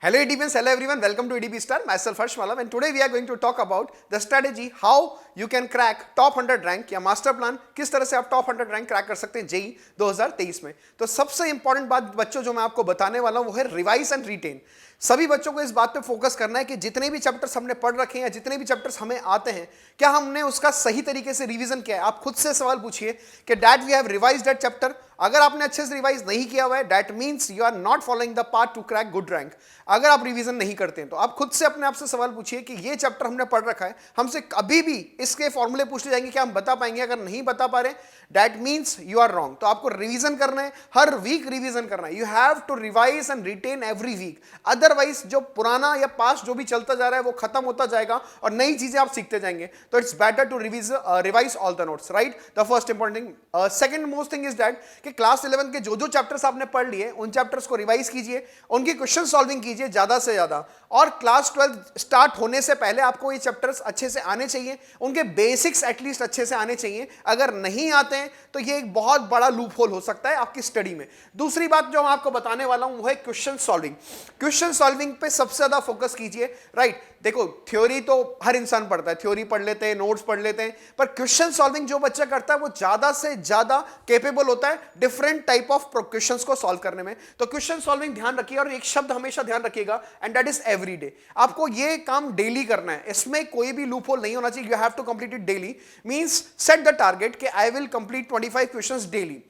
Hello EDPians, hello everyone, welcome to EDP Star, myself Harsh Malam, and today we are going to talk about the strategy how you can crack top 100 rank या master plan किस तरह से आप top 100 rank crack कर सकते हैं JEE 2023 में। तो सबसे इंपॉर्टेंट बात बच्चों जो मैं आपको बताने वाला हूं वो है रिवाइज एंड रिटेन। सभी बच्चों को इस बात पे फोकस करना है कि जितने भी चैप्टर्स हमने पढ़ रखे हैं या जितने भी चैप्टर्स हमें आते हैं क्या हमने उसका सही तरीके से रिवीजन किया है। आप खुद से सवाल पूछिए कि that we have revised that chapter. अगर आपने अच्छे से रिवाइज नहीं किया हुआ है that means you are not following the path to crack good rank. अगर आप रिवीजन नहीं करते हैं तो आप खुद से अपने आप से सवाल पूछिए कि ये चैप्टर हमने पढ़ रखा है, हमसे कभी भी इसके फॉर्मूले पूछे जाएंगे क्या हम बता पाएंगे? अगर नहीं बता पा रहे that means you are wrong. तो आपको रिवीजन करना है, हर वीक रिवीजन करना है। You have to revise and retain every week, otherwise जो पुराना या पास्ट जो भी चलता जा रहा है वो खत्म होता जाएगा और नई चीजें आप सीखते जाएंगे। तो it's better to revise all the notes, right? The first important thing. Second most thing is that कि क्लास 11 के जो चैप्टर्स आपने पढ़ लिए उन चैप्टर्स को रिवाइज कीजिए, उनकी क्वेश्चन सॉल्विंग कीजिए ज्यादा से ज्यादा। और क्लास 12 स्टार्ट होने से पहले आपको ये चैप्टर्स अच्छे से आने चाहिए, उनके बेसिक्स एटलीस्ट अच्छे से आने चाहिए। अगर नहीं आते हैं तो ये एक बहुत बड़ा लूप होल हो सकता है आपकी स्टडी में। दूसरी बात जो मैं आपको बताने वाला हूं वो है क्वेश्चन सॉल्विंग। क्वेश्चन सॉल्विंग पे सबसे ज्यादा फोकस कीजिए, राइट? देखो थ्योरी तो हर इंसान पढ़ता है, थ्योरी पढ़ लेते हैं, नोट्स पढ़ लेते हैं, पर क्वेश्चन सॉल्विंग जो बच्चा करता है वो ज्यादा से ज्यादा कैपेबल होता है डिफरेंट टाइप ऑफ क्वेश्चंस को सॉल्व करने में। तो क्वेश्चन सॉल्विंग ध्यान रखिए और एक शब्द हमेशा ध्यान रखिएगा एंड दैट इज एवरीडे। आपको ये काम डेली करना है, इसमें कोई भी लूप होल नहीं होना चाहिए। You have to complete it daily. Means set the target कि I will complete 25 questions daily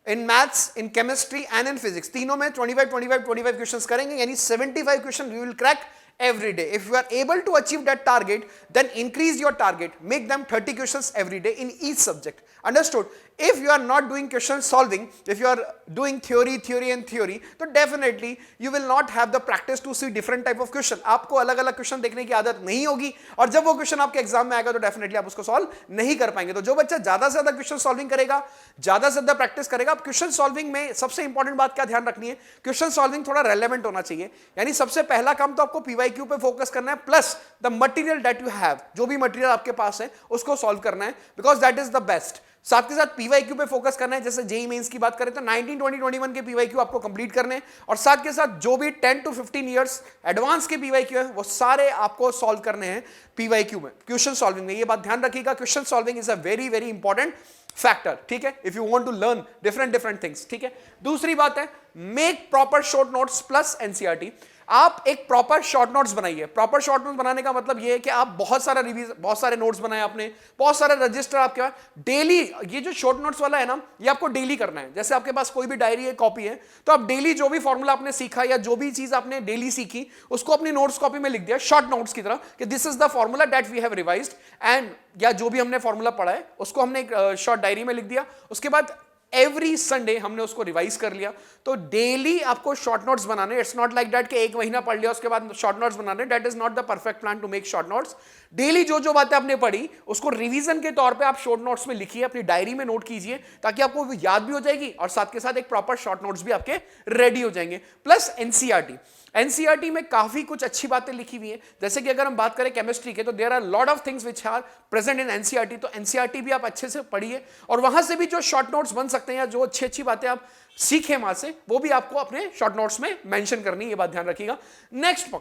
in maths, in chemistry and in physics. तीनों में 25 क्वेश्चंस करेंगे, यानी 75 question we will crack every day. If you are able to achieve that target, then increase your target, make them 30 questions every day in each subject. Understood? If you are not doing question solving, if you are doing theory and theory, तो definitely you will not have the practice to see different type of question. आपको अलग अलग question देखने की आदत नहीं होगी और जब वो क्वेश्चन आपके एग्जाम में आएगा तो डेफिनेटली आप उसको सॉल्व नहीं कर पाएंगे। तो जो बच्चा ज्यादा से ज्यादा क्वेश्चन सॉल्विंग करेगा, ज्यादा से ज्यादा प्रैक्टिस करेगा। अब क्वेश्चन सॉल्विंग में सबसे इंपॉर्टेंट बात क्या ध्यान रखनी है, क्वेश्चन सॉल्विंग थोड़ा रेलेवेंट होना चाहिए। यानी सबसे पहला काम तो आपको पीवाईक्यू पे फोकस करना है, plus the material that you have, जो भी मटेरियल आपके पास है उसको सॉल्व करना है, because that is the best. साथ के साथ पीवाईक्यू पे फोकस करना है। जैसे जेईई मेंस की बात करें तो 19, 20, 21 के पीवाईक्यू आपको कंप्लीट करने हैं और साथ के साथ जो भी 10 to 15 इयर्स एडवांस के पीवाईक्यू है वो सारे आपको सॉल्व करने हैं पीवाईक्यू में, क्वेश्चन सॉल्विंग में। ये बात ध्यान रखिएगा, question solving is a very very important factor, ठीक है? If you want to learn different things, ठीक है? दूसरी बात है make proper short notes plus NCERT. आप एक प्रॉपर शॉर्ट नोट्स बनाइए। प्रॉपर शॉर्ट नोट्स बनाने का मतलब ये है कि आप बहुत सारे नोट्स बनाए आपने, बहुत सारे रजिस्टर आपके पास। डेली ये जो शॉर्ट नोट्स वाला है ना, ये आपको डेली करना है। जैसे आपके पास कोई भी डायरी है, कॉपी है, तो आप डेली जो भी फॉर्मूला आपने सीखा या जो भी चीज आपने डेली सीखी उसको अपनी नोट्स कॉपी में लिख दिया शॉर्ट नोट्स की तरह कि this is the formula that we have revised and, या जो भी हमने फॉर्मूला पढ़ा है उसको हमने एक शॉर्ट डायरी में लिख दिया। उसके बाद एवरी संडे हमने उसको रिवाइज कर लिया। तो डेली आपको शॉर्ट नोट्स बनाने। इट्स नॉट लाइक दैट कि एक महीना पढ़ लिया उसके बाद शॉर्ट नोट्स बनाने, that is not the perfect plan to make short notes. Daily जो बातें आपने पढ़ी उसको रिवीजन के तौर पे आप शॉर्ट नोट्स में लिखिए, अपनी डायरी में नोट कीजिए, ताकि आपको याद भी हो जाएगी और साथ के साथ एक प्रॉपर शॉर्ट नोट्स भी आपके रेडी हो जाएंगे। प्लस एनसीईआरटी, एनसीईआरटी में काफी कुछ अच्छी बातें लिखी हुई है। जैसे कि अगर हम बात करें केमिस्ट्री के तो there are lot of things which are present in NCERT. तो एनसीईआरटी भी आप अच्छे से पढ़िए और वहां से भी जो शॉर्ट नोट्स बन सकते हैं या जो अच्छी बातें आप सीखे वहां से, वो भी आपको अपने शॉर्ट नोट्स में मेंशन करनी है। ये बात ध्यान रखिएगा। नेक्स्ट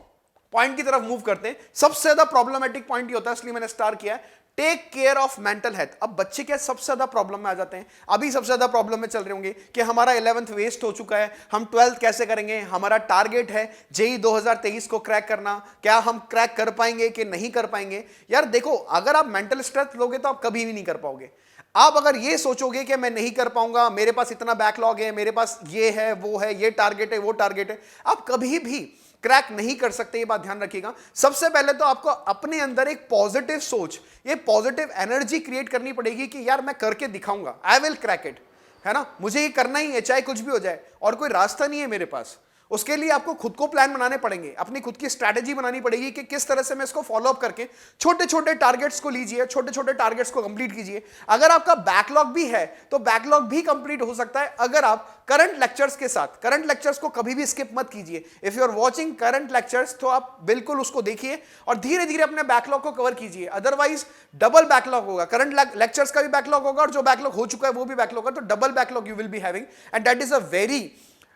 पॉइंट की तरफ मूव करते हैं। सबसे ज्यादा प्रॉब्लमेटिक पॉइंट ये होता है, इसलिए मैंने स्टार किया है, take care of mental health. अब बच्चे क्या सबसे ज्यादा प्रॉब्लम में आ जाते हैं, अभी सबसे ज्यादा प्रॉब्लम में चल रहे होंगे कि हमारा 11th वेस्ट हो चुका है, हम 12th कैसे करेंगे, हमारा टारगेट है जेईई 2023 को क्रैक करना, क्या हम क्रैक कर पाएंगे कि नहीं कर पाएंगे? यार देखो, अगर आप मेंटल स्ट्रेस लोगे तो आप कभी भी नहीं कर पाओगे। आप अगर ये सोचोगे कि मैं नहीं कर पाऊंगा, मेरे पास इतना बैकलॉग है, मेरे पास ये है, वो है, ये टारगेट है, वो टारगेट है, आप कभी भी क्रैक नहीं कर सकते। ये बात ध्यान रखिएगा। सबसे पहले तो आपको अपने अंदर एक पॉजिटिव सोच, ये पॉजिटिव एनर्जी क्रिएट करनी पड़ेगी कि यार मैं करके दिखाऊंगा, आई विल क्रैक इट, है ना? मुझे ये करना ही है, चाहे कुछ भी हो जाए और कोई रास्ता नहीं है मेरे पास। उसके लिए आपको खुद को प्लान बनाने पड़ेंगे, अपनी खुद की स्ट्रैटेजी बनानी पड़ेगी कि किस तरह से मैं इसको फॉलो अप करके छोटे छोटे टारगेट्स को लीजिए, छोटे छोटे टारगेट्स को कंप्लीट कीजिए। अगर आपका बैकलॉग भी है तो बैकलॉग भी कंप्लीट हो सकता है अगर आप करंट लेक्चर्स के साथ, करंट लेक्चर्स को कभी भी स्किप मत कीजिए। If you are watching current lectures तो आप बिल्कुल उसको देखिए और धीरे धीरे अपने बैकलॉग को कवर कीजिए, अदरवाइज डबल बैकलॉग होगा। करंट लेक्चर्स का भी बैकलॉग होगा और जो बैकलॉग हो चुका है वो भी बैकलॉग होगा, तो double backlog you will be having and that is a very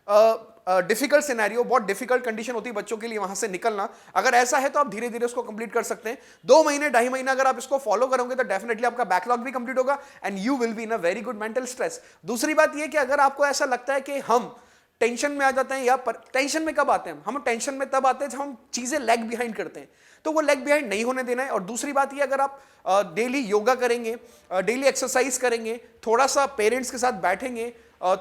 difficult scenario, बहुत डिफिकल्ट कंडीशन होती है बच्चों के लिए वहां से निकलना। अगर ऐसा है तो आप धीरे धीरे उसको कंप्लीट कर सकते हैं। 2 महीने 2.5 महीने अगर आप इसको फॉलो करोगे तो डेफिनेटली आपका बैकलॉग भी कंप्लीट होगा and you will be in a very good mental stress. दूसरी बात यह कि अगर आपको ऐसा लगता है कि हम टेंशन में आ जाते हैं, या टेंशन में कब आते हैं हम टेंशन में तब आते हैं जब हम चीजें लैग बिहाइंड करते हैं, तो वो लैग बिहाइंड नहीं होने देना है। और दूसरी बात ये, अगर आप डेली योगा करेंगे, डेली एक्सरसाइज करेंगे, थोड़ा सा पेरेंट्स के साथ बैठेंगे,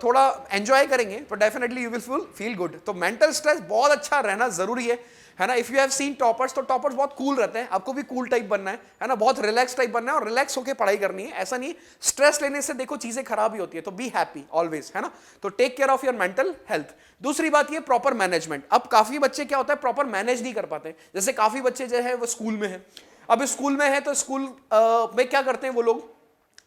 थोड़ा एंजॉय करेंगे, तो definitely you will feel good. तो मेंटल स्ट्रेस बहुत अच्छा रहना जरूरी है ना। If you have seen toppers, तो टॉपर्स बहुत कूल रहते हैं, आपको भी कूल टाइप बनना है ना, बहुत रिलैक्स टाइप बनना है और रिलैक्स होकर पढ़ाई करनी है। ऐसा नहीं स्ट्रेस लेने से देखो चीजें खराब ही होती है, तो बी हैप्पी ऑलवेज, है ना। तो take care of your mental health. दूसरी बात ये प्रॉपर मैनेजमेंट। अब काफी बच्चे क्या होता है प्रॉपर मैनेज नहीं कर पाते। जैसे काफी बच्चे जो है वो स्कूल में है, अब स्कूल में है तो स्कूल में क्या करते हैं वो लोग,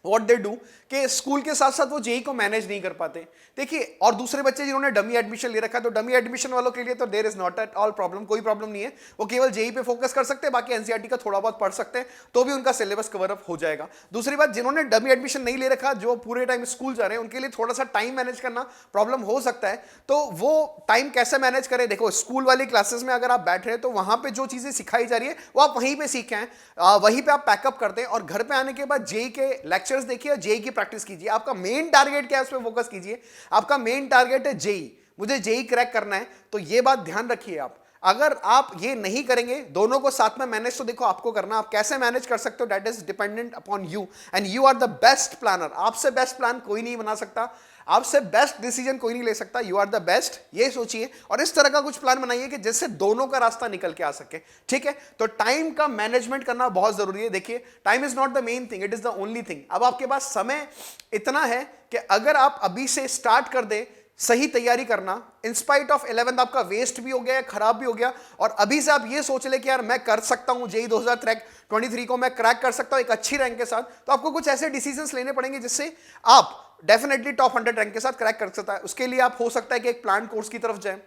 व्हाट दे डू, कि स्कूल के साथ साथ वो जेई को मैनेज नहीं कर पाते। देखिए, और दूसरे बच्चे जिन्होंने डमी एडमिशन ले रखा है, तो डमी एडमिशन वालों के लिए तो there is not at all problem, कोई प्रॉब्लम नहीं है। वो केवल जेई पे फोकस कर सकते हैं, बाकी एनसीईआरटी का थोड़ा बहुत पढ़ सकते हैं, तो भी उनका सिलेबस कवर अप हो जाएगा। दूसरी बात, जिन्होंने डमी एडमिशन नहीं ले रखा, जो पूरे टाइम स्कूल जा रहे हैं, उनके लिए थोड़ा सा टाइम मैनेज करना प्रॉब्लम हो सकता है। तो वो टाइम कैसे मैनेज करें, देखो स्कूल वाली क्लासेस में अगर आप बैठ रहे हैं तो वहां पे जो चीजें सिखाई जा रही है वो आप वहीं पे सीखे हैं, वहीं पे आप पैकअप करते हैं, और घर पे आने के बाद जेई के लेक्चर्स देखिए, जेई की प्रैक्टिस कीजिए। आपका मेन टारगेट क्या है, उस पर फोकस कीजिए। आपका मेन टारगेट है जेई, मुझे जेई क्रैक करना है, तो ये बात ध्यान रखिए आप। अगर आप ये नहीं करेंगे, दोनों को साथ में मैनेज, तो देखो आपको करना, आप कैसे मैनेज कर सकते हो that is dependent upon you, and you are the best planner. आपसे बेस्ट प्लान कोई नहीं बना सकता, आपसे बेस्ट डिसीजन कोई नहीं ले सकता, यू आर द बेस्ट, ये सोचिए और इस तरह का कुछ प्लान बनाइए कि जिससे दोनों का रास्ता निकल के आ सके, ठीक है। तो टाइम का मैनेजमेंट करना बहुत जरूरी है। देखिए, time is not the main thing, it is the only thing. अब आपके पास समय इतना है कि अगर आप अभी से स्टार्ट कर दे सही तैयारी करना, इंस्पाइट ऑफ 11th आपका वेस्ट भी हो गया, खराब भी हो गया, और अभी से आप ये सोच ले कि यार मैं कर सकता हूं, जेई 2023 को मैं क्रैक कर सकता हूं एक अच्छी रैंक के साथ, तो आपको कुछ ऐसे डिसीजंस लेने पड़ेंगे जिससे आप डेफिनेटली टॉप 100 रैंक के साथ क्रैक कर सकता है। उसके लिए आप हो सकता है कि एक प्लान कोर्स की तरफ जाएं,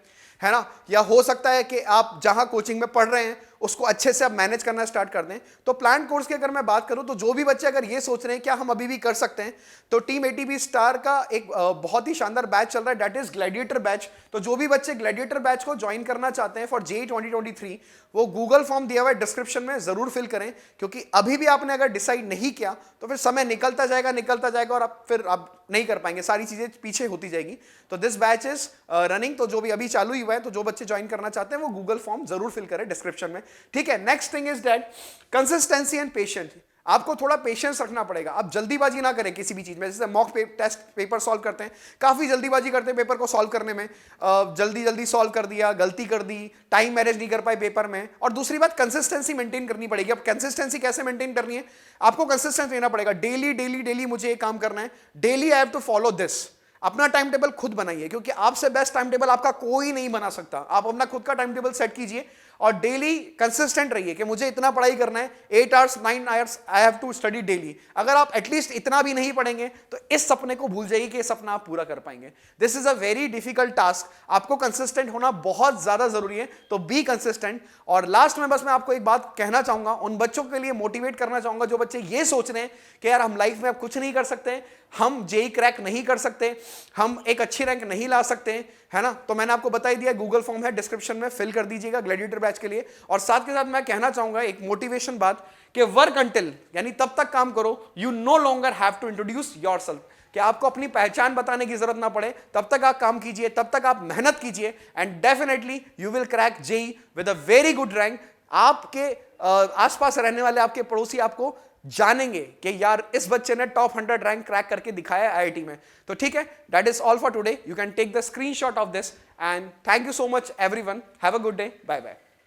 है ना, या हो सकता है कि आप जहां कोचिंग में पढ़ रहे हैं उसको अच्छे से आप मैनेज करना स्टार्ट कर दें। तो प्लान कोर्स की अगर मैं बात करूं, तो जो भी बच्चे अगर ये सोच रहे हैं क्या हम अभी भी कर सकते हैं, तो टीम एटीपी स्टार का एक बहुत ही शानदार बैच चल रहा है, दैट इज ग्लैडिएटर बैच। तो जो भी बच्चे ग्लैडिएटर बैच को ज्वाइन करना चाहते हैं फॉर जेई 2023, वो गूगल फॉर्म दिया हुआ है डिस्क्रिप्शन में, जरूर फिल करें, क्योंकि अभी भी आपने अगर डिसाइड नहीं किया तो फिर समय निकलता जाएगा और आप नहीं कर पाएंगे, सारी चीजें पीछे होती जाएगी। तो दिस बैच इज रनिंग, तो जो भी अभी चालू ही हुआ है, तो जो बच्चे ज्वाइन करना चाहते हैं वो गूगल फॉर्म जरूर फिल करें डिस्क्रिप्शन में, ठीक है। Next thing is that consistency and patience. आपको थोड़ा पेशेंस रखना पड़ेगा, आप जल्दीबाजी ना करें किसी भी चीज में। जैसे मॉक टेस्ट पेपर सॉल्व करते हैं, काफी जल्दीबाजी करते हैं पेपर को सॉल्व करने में, जल्दी सॉल्व कर दिया, गलती कर दी, टाइम मैनेज नहीं कर पाए पेपर में। और दूसरी बात, कंसिस्टेंसी मेंटेन करनी पड़ेगी। अब कंसिस्टेंसी कैसे मेंटेन करनी है, आपको कंसिस्टेंट रहना पड़ेगा। डेली मुझे ये काम करना है, daily I have to follow this. अपना टाइम टेबल खुद बनाइए, क्योंकि आपसे बेस्ट टाइम टेबल आपका कोई नहीं बना सकता। आप अपना खुद का टाइम टेबल सेट कीजिए और डेली कंसिस्टेंट रहिए कि मुझे इतना पढ़ाई करना है, 8 hours 9 hours I have to study daily. अगर आप एटलीस्ट इतना भी नहीं पढ़ेंगे तो इस सपने को भूल जाइए कि ये सपना आप पूरा कर पाएंगे। This is a very difficult task, आपको कंसिस्टेंट होना बहुत ज्यादा जरूरी है, तो बी कंसिस्टेंट। और लास्ट में बस मैं आपको एक बात कहना चाहूंगा, उन बच्चों के लिए मोटिवेट करना चाहूंगा जो बच्चे ये सोच रहे हैं कि यार हम लाइफ में अब कुछ नहीं कर सकते, हम जेई क्रैक नहीं कर सकते, हम एक अच्छी रैंक नहीं ला सकते, है ना। तो मैंने आपको बता ही दिया, गूगल फॉर्म है डिस्क्रिप्शन में, फिल कर दीजिएगा ग्लैडिएटर बैच के लिए। और साथ के साथ मैं कहना चाहूंगा एक मोटिवेशन बात, कि वर्क अंटिल, यानी तब तक काम करो, you no longer have to introduce yourself, कि आपको अपनी पहचान बताने की जरूरत ना पड़े, तब तक आप काम कीजिए, तब तक आप मेहनत कीजिए, and definitely you will crack JEE with a very good rank. आपके आसपास रहने वाले आपके पड़ोसी आपको जानेंगे कि यार इस बच्चे ने टॉप 100 रैंक क्रैक करके दिखाया आईआईटी में। तो ठीक है, that is all for today. You can take the screenshot of this, and thank you so much everyone, have a good day, bye bye.